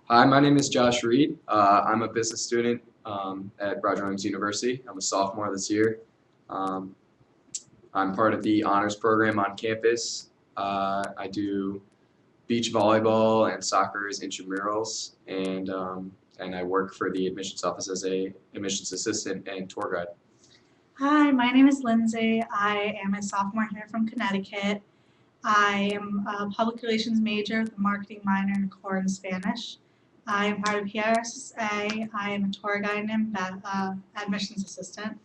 Hi, my name is Josh Reed. I'm a business student at Roger Williams University. I'm a sophomore this year. Um, I'm part of the honors program on campus. I do beach volleyball and soccer as intramurals, and I work for the admissions office as a admissions assistant and tour guide. Hi, my name is Lindsay. I am a sophomore here from Connecticut. I am a public relations major with a marketing minor and a core in Spanish. I am part of PRSSA. I am a tour guide and admissions assistant.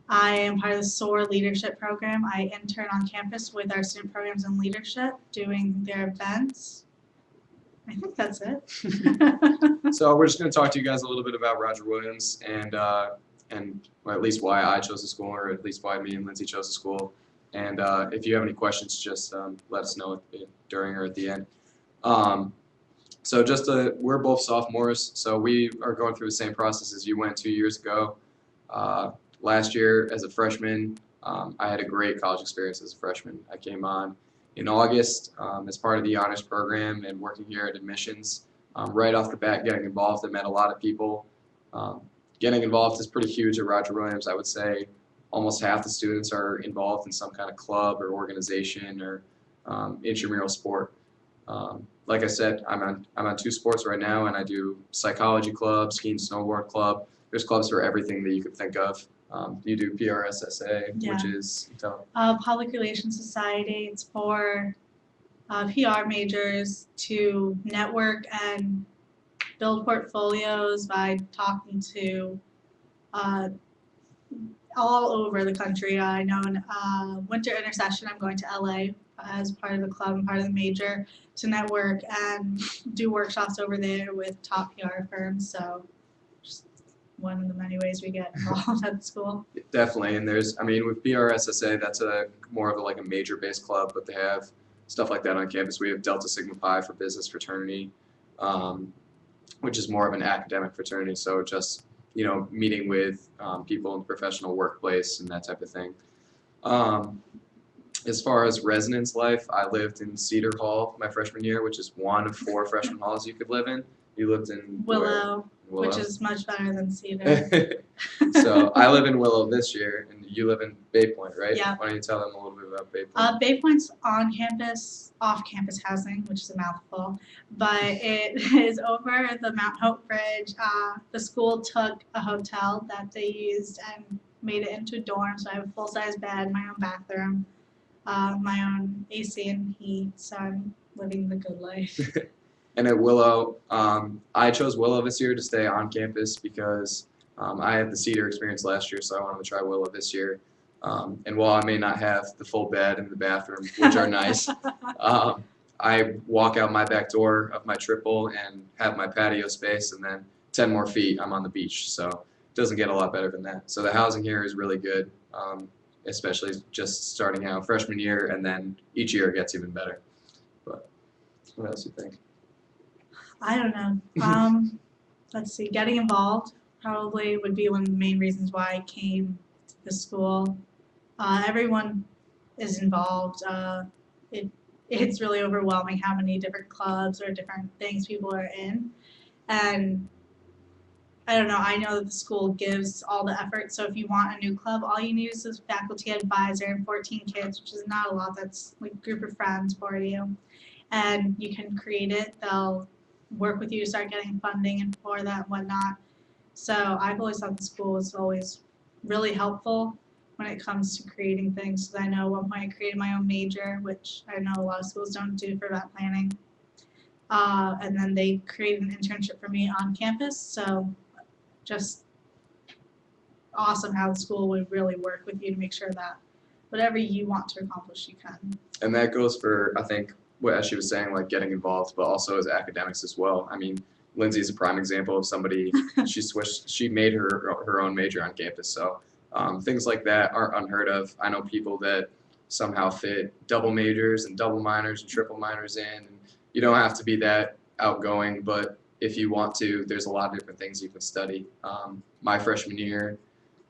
I am part of the SOAR leadership program. I intern on campus with our student programs in leadership, doing their events. I think that's it. So we're just going to talk to you guys a little bit about Roger Williams and well, at least why I chose the school, or at least why me and Lindsay chose the school. And if you have any questions, just let us know during or at the end. We're both sophomores, so we are going through the same process as you went 2 years ago. Last year, as a freshman, I had a great college experience as a freshman. I came on in August as part of the honors program and working here at admissions. Right off the bat, getting involved, I met a lot of people. Getting involved is pretty huge at Roger Williams. I would say almost half the students are involved in some kind of club or organization or intramural sport. Like I said, I'm on two sports right now, and I do psychology club, ski and snowboard club. There's clubs for everything that you could think of. You do PRSSA, Yeah. which is Public Relations Society. It's for PR majors to network and build portfolios by talking to uh, all over the country. I know in winter intersession, I'm going to LA as part of the club and part of the major to network and do workshops over there with top PR firms. So just one of the many ways we get involved at the school. definitely. And with PRSSA, that's a more of a major based club, but they have stuff like that on campus. We have Delta Sigma Pi for business fraternity, which is more of an academic fraternity. So just meeting with people in the professional workplace and that type of thing. As far as residence life, I lived in Cedar Hall my freshman year, which is one of 4 freshman halls you could live in. You lived in Willow, Willow. which is much better than Cedar. So I live in Willow this year, and you live in Bay Point, right? Yeah. Why don't you tell them a little bit about Bay Point? Bay Point's on campus, off campus housing, which is a mouthful, but it is over the Mount Hope Bridge. The school took a hotel that they used and made it into a dorm, so I have a full size bed, my own bathroom, my own AC and heat, so I'm living the good life. And at Willow, I chose Willow this year to stay on campus because I had the Cedar experience last year, so I wanted to try Willow this year. And while I may not have the full bed and the bathroom, which are nice, I walk out my back door of my triple and have my patio space, and then 10 more feet, I'm on the beach. So it doesn't get a lot better than that. So the housing here is really good, especially just starting out freshman year, and then each year it gets even better. But what else do you think? I don't know. Let's see, getting involved probably would be one of the main reasons why I came to the school. Everyone is involved. It's really overwhelming how many different clubs or different things people are in. And I don't know, I know that the school gives all the effort. So if you want a new club, all you need is a faculty advisor and 14 kids, which is not a lot. That's like a group of friends for you. And you can create it. They'll work with you to start getting funding and for that and whatnot. So I've always thought the school is always really helpful when it comes to creating things. So I know at one point I created my own major, which I know a lot of schools don't do for event planning. And then they created an internship for me on campus. So just awesome how the school would really work with you to make sure that whatever you want to accomplish, you can. And that goes for, I think, what as she was saying, like getting involved, but also as academics as well. I mean, Lindsay's a prime example of somebody, she made her own major on campus. So things like that aren't unheard of. I know people that somehow fit double majors and double minors and triple minors in. And you don't have to be that outgoing, but if you want to, there's a lot of different things you can study. My freshman year,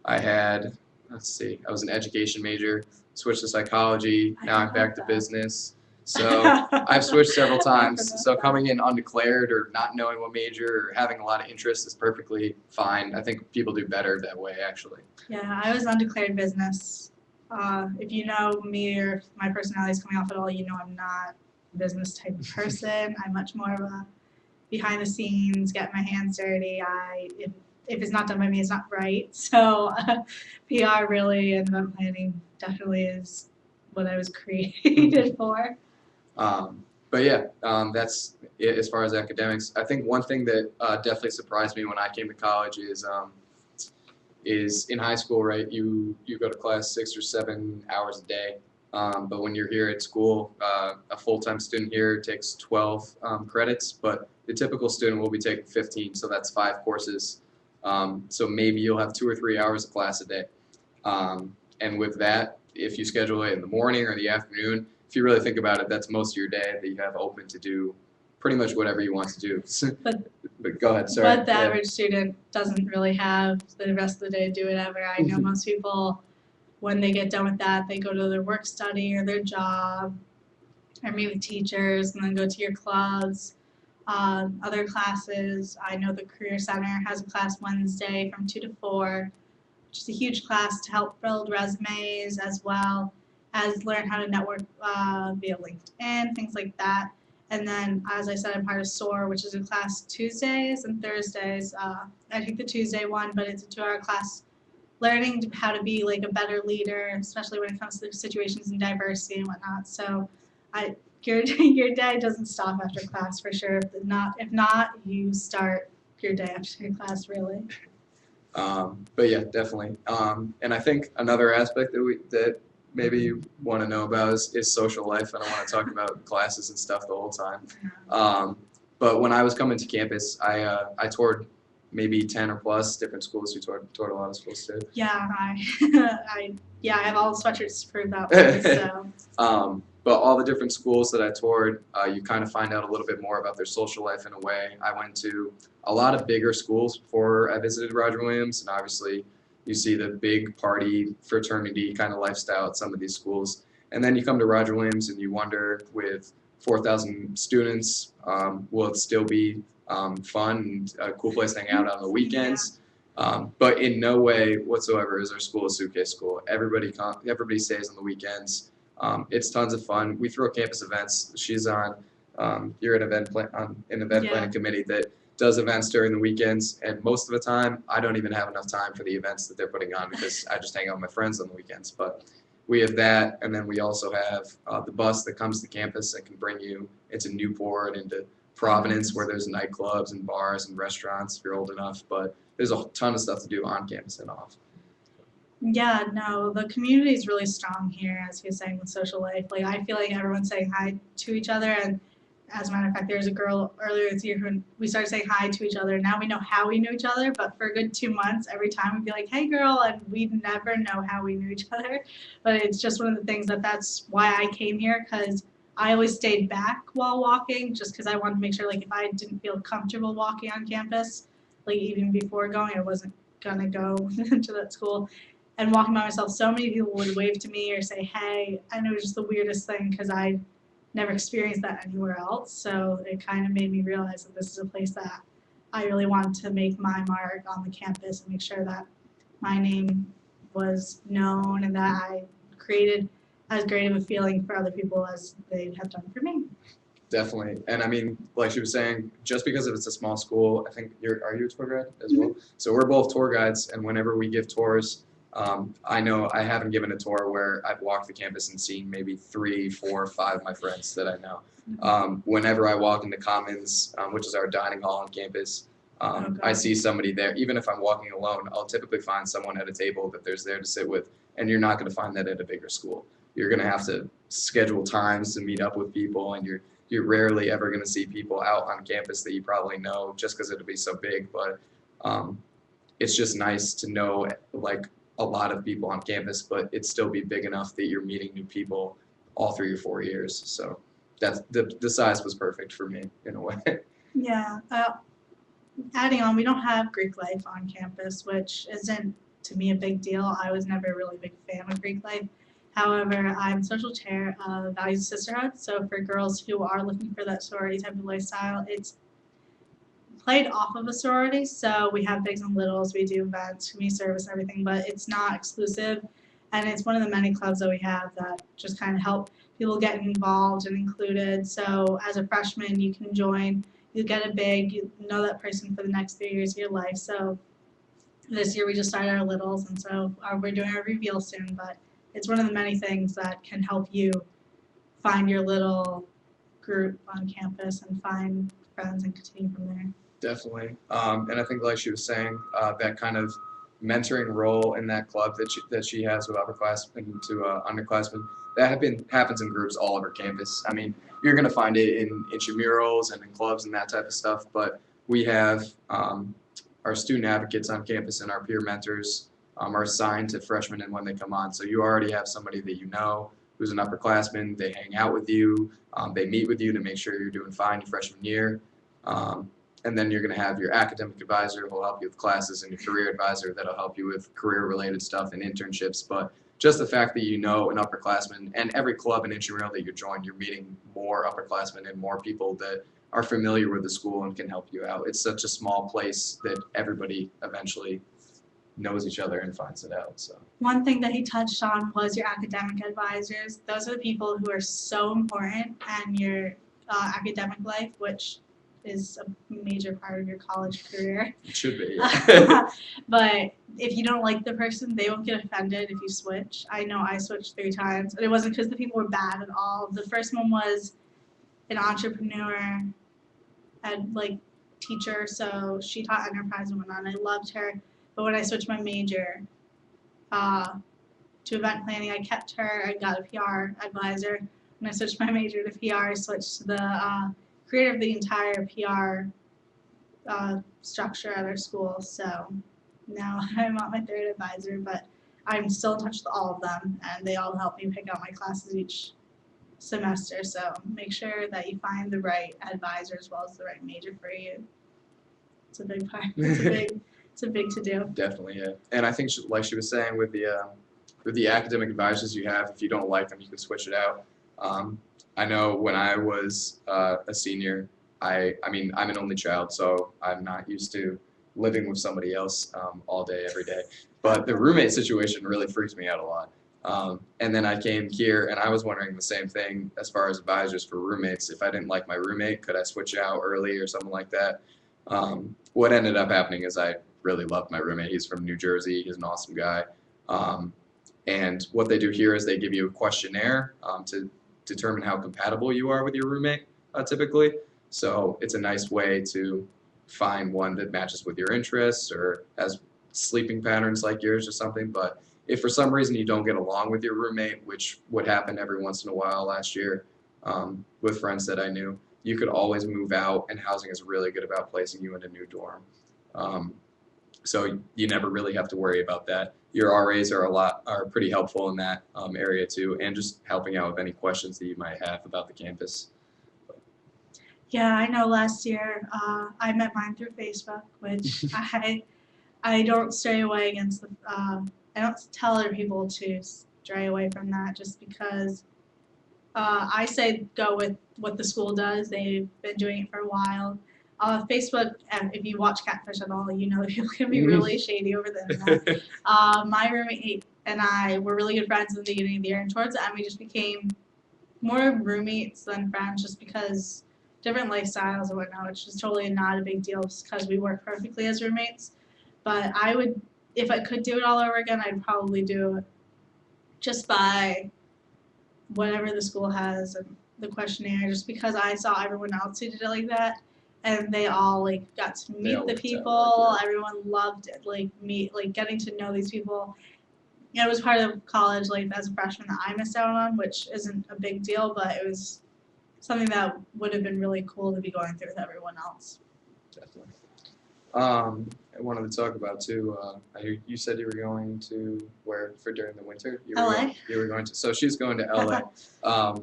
I was an education major, switched to psychology, now I'm back to business. So I've switched several I times. forgot So that. coming in undeclared or not knowing what major or having a lot of interest is perfectly fine. I think people do better that way, actually. Yeah, I was undeclared business. If you know me or if my personality is coming off at all, you know I'm not a business type of person. I'm much more of a behind the scenes, get my hands dirty. If it's not done by me, it's not right. So PR really and event planning definitely is what I was created for. But yeah, that's it as far as academics. I think one thing that definitely surprised me when I came to college is in high school, right? You go to class 6 or 7 hours a day, but when you're here at school, a full-time student here takes 12 credits, but the typical student will be taking 15, so that's 5 courses. So maybe you'll have 2 or 3 hours of class a day. And with that, if you schedule it in the morning or the afternoon, if you really think about it, that's most of your day that you have open to do pretty much whatever you want to do. But go ahead, sorry. But the Yeah. average student doesn't really have the rest of the day to do whatever. I know most people, when they get done with that, they go to their work study or their job, or meet with teachers, and then go to your clubs, other classes. I know the Career Center has a class Wednesday from 2 to 4, which is a huge class to help build resumes as well as learn how to network via LinkedIn, things like that. And then, as I said, I'm part of SOAR, which is a class Tuesdays and Thursdays. I take the Tuesday one, but it's a 2-hour class learning how to be like a better leader, especially when it comes to situations in diversity and whatnot. So, your day doesn't stop after class for sure. If not, you start your day after class really. But yeah, definitely. And I think another aspect that maybe you want to know about is social life. I don't want to talk about classes and stuff the whole time. But when I was coming to campus, I toured maybe 10 or plus different schools. You toured a lot of schools too. Yeah, I have all the sweatshirts to prove that one. So. But all the different schools that I toured, you kind of find out a little bit more about their social life in a way. I went to a lot of bigger schools before I visited Roger Williams, and obviously you see the big party fraternity kind of lifestyle at some of these schools. And then you come to Roger Williams and you wonder, with 4,000 students, will it still be fun and a cool place to hang out on the weekends? But in no way whatsoever is our school a suitcase school. Everybody stays on the weekends. It's tons of fun. We throw campus events. She's on, you're an event planning committee that does events during the weekends, and most of the time, I don't even have enough time for the events that they're putting on because I just hang out with my friends on the weekends. But we have that, and then we also have the bus that comes to campus that can bring you into Newport, into Providence, where there's nightclubs and bars and restaurants if you're old enough. But there's a ton of stuff to do on campus and off. Yeah, no, the community is really strong here, as he was saying, with social life. Like, I feel like everyone's saying hi to each other, and as a matter of fact, there was a girl earlier this year who we started saying hi to each other. Now we know how we knew each other, but for a good 2 months, every time we'd be like, hey, girl, and we'd never know how we knew each other. But it's just one of the things that's why I came here, because I always stayed back while walking, just because I wanted to make sure, like, if I didn't feel comfortable walking on campus, like, even before going, I wasn't going to go to that school. And walking by myself, so many people would wave to me or say, hey, and it was just the weirdest thing because I never experienced that anywhere else. So it kind of made me realize that this is a place that I really wanted to make my mark on the campus and make sure that my name was known and that I created as great of a feeling for other people as they have done for me. Definitely. And I mean, like she was saying, just because if it's a small school, I think are you a tour guide as well? So we're both tour guides, and whenever we give tours, I know I haven't given a tour where I've walked the campus and seen maybe 3, 4, 5 of my friends that I know. Whenever I walk into Commons, which is our dining hall on campus, I see somebody there. Even if I'm walking alone, I'll typically find someone at a table that there's there to sit with, and you're not going to find that at a bigger school. You're going to have to schedule times to meet up with people, and you're rarely ever going to see people out on campus that you probably know just because it'll be so big. But it's just nice to know, like, a lot of people on campus, but it still be big enough that you're meeting new people all through your 4 years. So that's the size was perfect for me in a way. Yeah. Adding on, we don't have Greek life on campus, which isn't to me a big deal. I was never a really big fan of Greek life. However, I'm social chair of Values of Sisterhood. So for girls who are looking for that sorority type of lifestyle, it's played off of a sorority. So we have bigs and littles, we do events, community service, everything, but it's not exclusive. And it's one of the many clubs that we have that just kind of help people get involved and included. So as a freshman, you can join, you get a big, you know that person for the next 3 years of your life. So this year we just started our littles, and so we're doing our reveal soon, but it's one of the many things that can help you find your little group on campus and find friends and continue from there. Definitely. And I think, like she was saying, that kind of mentoring role in that club that she has with upperclassmen to underclassmen, happens in groups all over campus. I mean, you're going to find it in intramurals and in clubs and that type of stuff, but we have our student advocates on campus and our peer mentors are assigned to freshmen and when they come on. So you already have somebody that you know who's an upperclassman. They hang out with you. They meet with you to make sure you're doing fine your freshman year. And then you're going to have your academic advisor who will help you with classes and your career advisor that'll help you with career-related stuff and internships. But just the fact that you know an upperclassman, and every club and intramural that you join, you're meeting more upperclassmen and more people that are familiar with the school and can help you out. It's such a small place that everybody eventually knows each other and finds it out. So One thing that he touched on was your academic advisors. Those are the people who are so important in your academic life, which is a major part of your college career. it should be. Yeah. But if you don't like the person, they won't get offended if you switch. I know I switched 3 times, and it wasn't because the people were bad at all. The first one was an entrepreneur and teacher, so she taught enterprise and whatnot. I loved her, but when I switched my major to event planning, I kept her. I got a PR advisor. When I switched my major to PR, I switched to the creator of the entire PR structure at our school. So now I'm not my 3rd advisor, but I'm still in touch with all of them, and they all help me pick out my classes each semester. So make sure that you find the right advisor as well as the right major for you. It's a big part. It's a big to do. Definitely, yeah. And I think, like she was saying, with the academic advisors you have, if you don't like them, you can switch it out. I know when I was a senior, I mean, I'm an only child, so I'm not used to living with somebody else all day, every day. But the roommate situation really freaks me out a lot. And then I came here, and I was wondering the same thing as far as advisors for roommates. If I didn't like my roommate, could I switch out early or something like that? What ended up happening is I really loved my roommate. He's from New Jersey. He's an awesome guy. And what they do here is they give you a questionnaire to determine how compatible you are with your roommate, typically. So it's a nice way to find one that matches with your interests or has sleeping patterns like yours or something. But if for some reason you don't get along with your roommate, which would happen every once in a while last year with friends that I knew, you could always move out, and housing is really good about placing you in a new dorm. So you never really have to worry about that. Your RAs are pretty helpful in that area too, and just helping out with any questions that you might have about the campus. Yeah, I know last year I met mine through Facebook, which I don't stray away against I don't tell other people to stray away from that just because I say go with what the school does. They've been doing it for a while. Facebook, if you watch Catfish at all, you know people can be really shady over the internet. My roommate and I were really good friends in the beginning of the year, and towards the end we just became more roommates than friends just because different lifestyles and whatnot, which is totally not a big deal just because we work perfectly as roommates. But I would, if I could do it all over again, I'd probably do it just by whatever the school has and the questionnaire, just because I saw everyone else who did it like that. And they all got to meet the people. Everyone loved it, getting to know these people. It was part of college life as a freshman that I missed out on, which isn't a big deal, but it was something that would have been really cool to be going through with everyone else. Definitely. I wanted to talk about too. You said you were going to where for during the winter? LA. You were going to. So she's going to LA.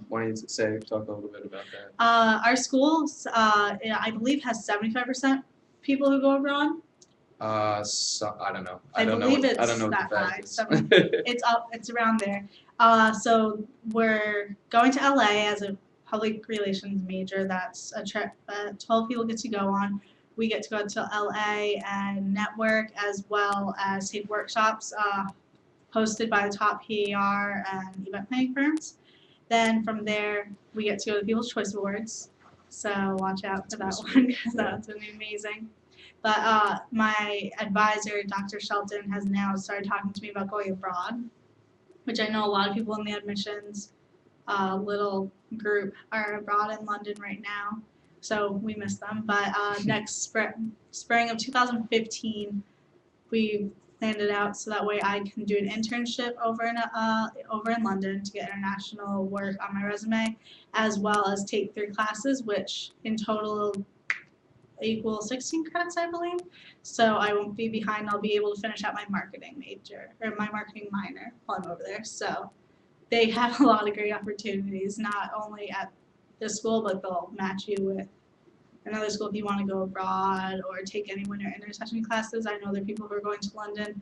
Why don't you talk a little bit about that? Our school, I believe, has 75% people who go abroad. So, I don't know. I don't know. believe I don't it's know what that the fact high. is. It's around there. So we're going to LA as a public relations major. That's a trip that 12 people get to go on. We get to go to LA and network as well as take workshops hosted by the top PAR and event planning firms. Then from there, we get to go to the People's Choice Awards. So watch out for that That's one sweet. because Yeah. that's going to be amazing. But my advisor, Dr. Shelton, has now started talking to me about going abroad, which I know a lot of people in the admissions little group are abroad in London right now. So we miss them. But next spring of 2015, we planned it out so that way I can do an internship over in London to get international work on my resume, as well as take 3 classes, which in total equal 16 credits, I believe. So I won't be behind. I'll be able to finish out my marketing major or my marketing minor while I'm over there. So they have a lot of great opportunities, not only at this school, but they'll match you with another school if you want to go abroad or take any winter intersession classes. I know there are people who are going to London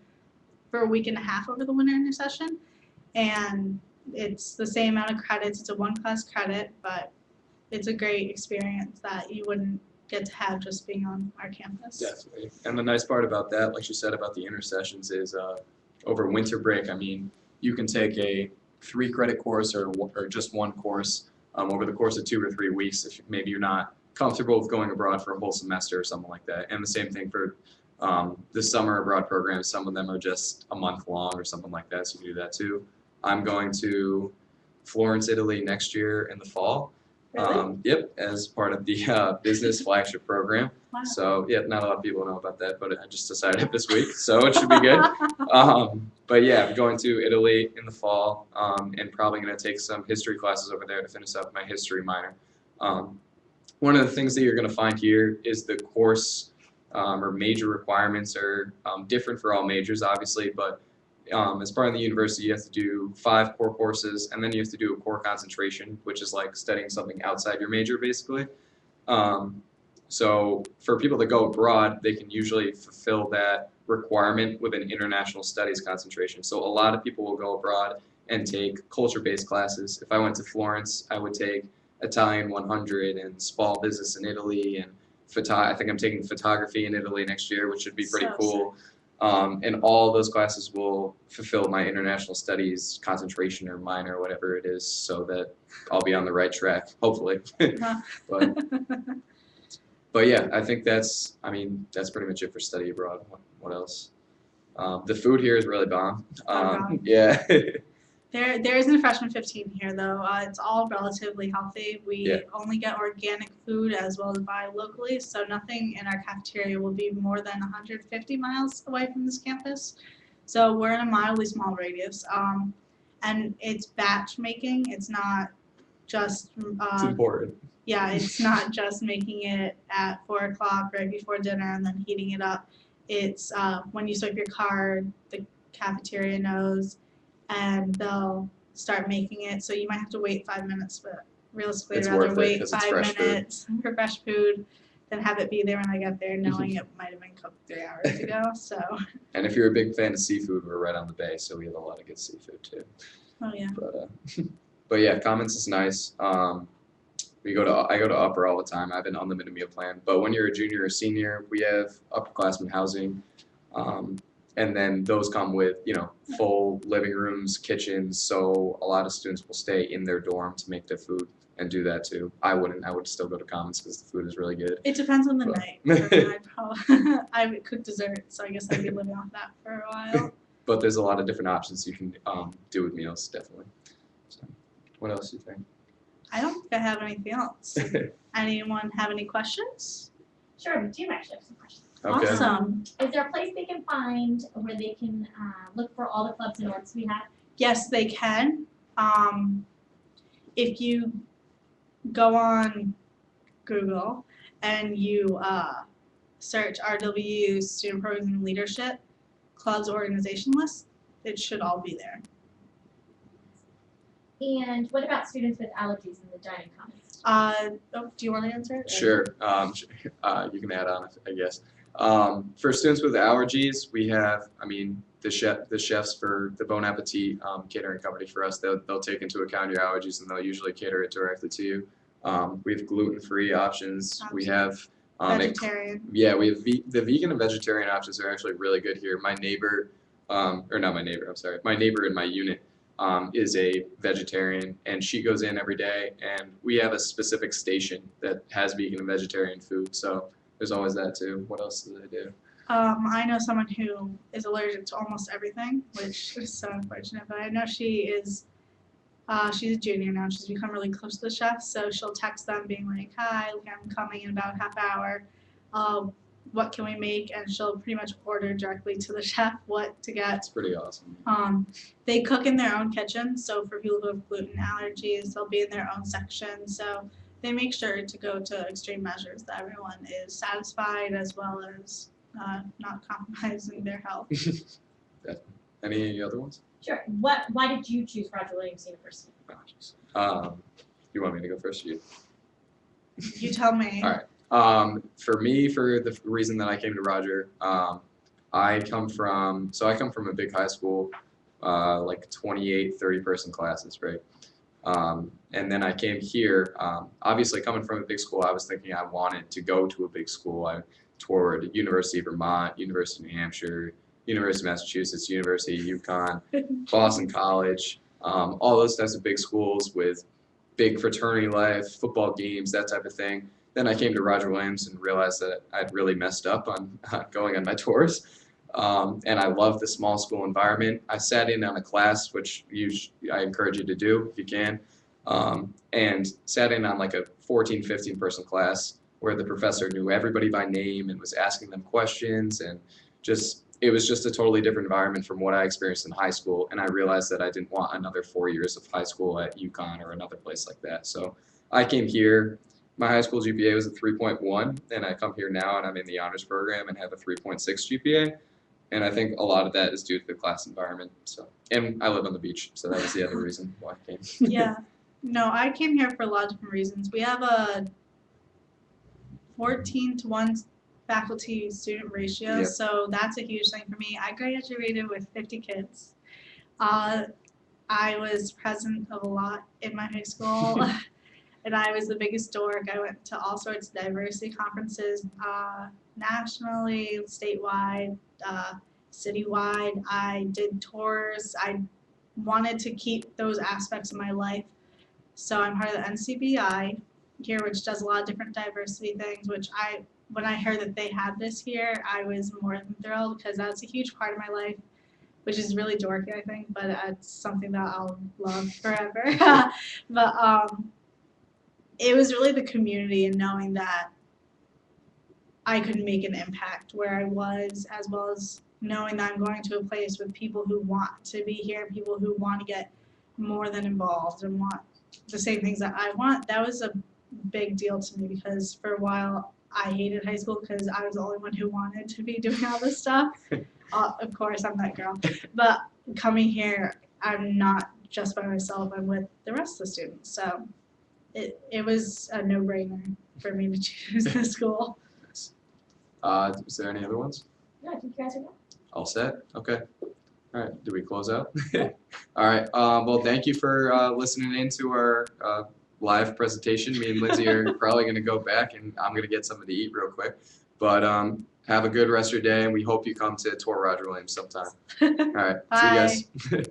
for a week and a half over the winter intersession, and it's the same amount of credits. It's a 1-class credit, but it's a great experience that you wouldn't get to have just being on our campus. Definitely. And the nice part about that, like you said about the intersessions, is over winter break, I mean, you can take a 3-credit course or just one course over the course of 2 or 3 weeks if maybe you're not comfortable with going abroad for a whole semester or something like that. And the same thing for the summer abroad programs. Some of them are just a month long or something like that, so you can do that too. I'm going to Florence, Italy next year in the fall. Really? Yep, as part of the business flagship program. Wow. So, yeah, not a lot of people know about that, but I just decided it this week, so it should be good. But yeah, I'm going to Italy in the fall and probably going to take some history classes over there to finish up my history minor. One of the things that you're going to find here is the course or major requirements are different for all majors, obviously, but as part of the university, you have to do 5 core courses, and then you have to do a core concentration, which is like studying something outside your major, basically. So for people that go abroad, they can usually fulfill that requirement with an international studies concentration. So a lot of people will go abroad and take culture-based classes. If I went to Florence, I would take Italian 100 and small business in Italy, and I think I'm taking photography in Italy next year, which should be pretty cool. And all those classes will fulfill my international studies concentration or minor or whatever it is, so that I'll be on the right track, hopefully. But yeah, I think that's pretty much it for study abroad. What else? The food here is really bomb. Yeah. There isn't a freshman 15 here though. It's all relatively healthy. We only get organic food as well as buy locally, so nothing in our cafeteria will be more than 150 miles away from this campus. So we're in a mildly small radius, and it's batch making. It's not just It's important. yeah, it's not just making it at 4 o'clock right before dinner and then heating it up. It's when you swipe your card, the cafeteria knows, and they'll start making it. So you might have to wait 5 minutes, but realistically, It's I'd rather worth it wait 'cause it's 5 fresh food. minutes for fresh food than have it be there when I get there, knowing it might have been cooked 3 hours ago. So. And if you're a big fan of seafood, we're right on the bay, so we have a lot of good seafood too. Oh yeah. But yeah, Commons is nice. I go to Upper all the time. I have an unlimited meal plan. But when you're a junior or senior, we have upperclassmen housing, and then those come with full living rooms, kitchens. So a lot of students will stay in their dorm to make their food and do that too. I wouldn't. I would still go to Commons because the food is really good. It depends on the night. I would cook dessert, so I guess I'd be living off that for a while. But there's a lot of different options you can do with meals, definitely. So, what else do you think? I don't think I have anything else. Anyone have any questions? Sure, we do actually have some questions. Okay. Awesome. Is there a place they can find where they can look for all the clubs and orgs we have? Yes, they can. If you go on Google and you search RW Student Programs and Leadership Clubs Organization List, it should all be there. And what about students with allergies in the dining commons? Do you want to answer it? Sure. You can add on, I guess. For students with allergies, we have, I mean, the chefs for the Bon Appetit catering company for us, they'll take into account your allergies and they'll usually cater it directly to you. We have gluten-free options. We have Vegetarian. yeah, we have the vegan and vegetarian options are actually really good here. My neighbor, or not my neighbor, I'm sorry, my neighbor in my unit is a vegetarian, and she goes in every day, and we have a specific station that has vegan and vegetarian food. So there's always that too. What else do they do? I know someone who is allergic to almost everything, which is so unfortunate. But I know she is. She's a junior now. She's become really close to the chef, so she'll text them being like, "Hi, I'm coming in about a half hour. What can we make?" And she'll pretty much order directly to the chef what to get. It's pretty awesome. They cook in their own kitchen, so for people who have gluten allergies, they'll be in their own section. So they make sure to go to extreme measures that everyone is satisfied as well as not compromising their health. Any other ones? Sure. Why did you choose Roger Williams University? Oh, jeez. You want me to go first? Or you? You tell me. All right. For me, for the reason that I came to Roger, I come from a big high school, like 28, 30-person classes, right? And then I came here, obviously coming from a big school, I was thinking I wanted to go to a big school. I toured University of Vermont, University of New Hampshire, University of Massachusetts, University of UConn, Boston College, all those types of big schools with big fraternity life, football games, that type of thing. Then I came to Roger Williams and realized that I'd really messed up on going on my tours. And I love the small school environment. I sat in on a class, which I encourage you to do if you can, and sat in on like a 14, 15-person class where the professor knew everybody by name and was asking them questions, and it was just a totally different environment from what I experienced in high school, and I realized that I didn't want another 4 years of high school at UConn or another place like that. So I came here. My high school GPA was a 3.1, and I come here now and I'm in the honors program and have a 3.6 GPA. And I think a lot of that is due to the class environment. So, and I live on the beach, so that was the other reason why I came. Yeah. No, I came here for a lot of different reasons. We have a 14-to-1 faculty-student ratio, Yeah. so that's a huge thing for me. I graduated with 50 kids. I was present of a lot in my high school, and I was the biggest dork. I went to all sorts of diversity conferences, nationally, statewide, citywide. I did tours. I wanted to keep those aspects of my life. So I'm part of the NCBI here, which does a lot of different diversity things, which when I heard that they had this here, I was more than thrilled because that's a huge part of my life, which is really dorky, I think, but it's something that I'll love forever. But it was really the community and knowing that I could make an impact where I was, as well as knowing that I'm going to a place with people who want to be here, people who want to get more than involved and want the same things that I want. That was a big deal to me because for a while I hated high school because I was the only one who wanted to be doing all this stuff. Of course, I'm that girl. But coming here, I'm not just by myself. I'm with the rest of the students. So it was a no-brainer for me to choose this school. Is there any other ones? No, I think you guys are done. All set? Okay. All right. Do we close out? All right. Well, thank you for listening in to our live presentation. Me and Lindsay are probably going to go back, and I'm going to get something to eat real quick. But have a good rest of your day, and we hope you come to Tour Roger Williams sometime. All right. Bye. See you guys.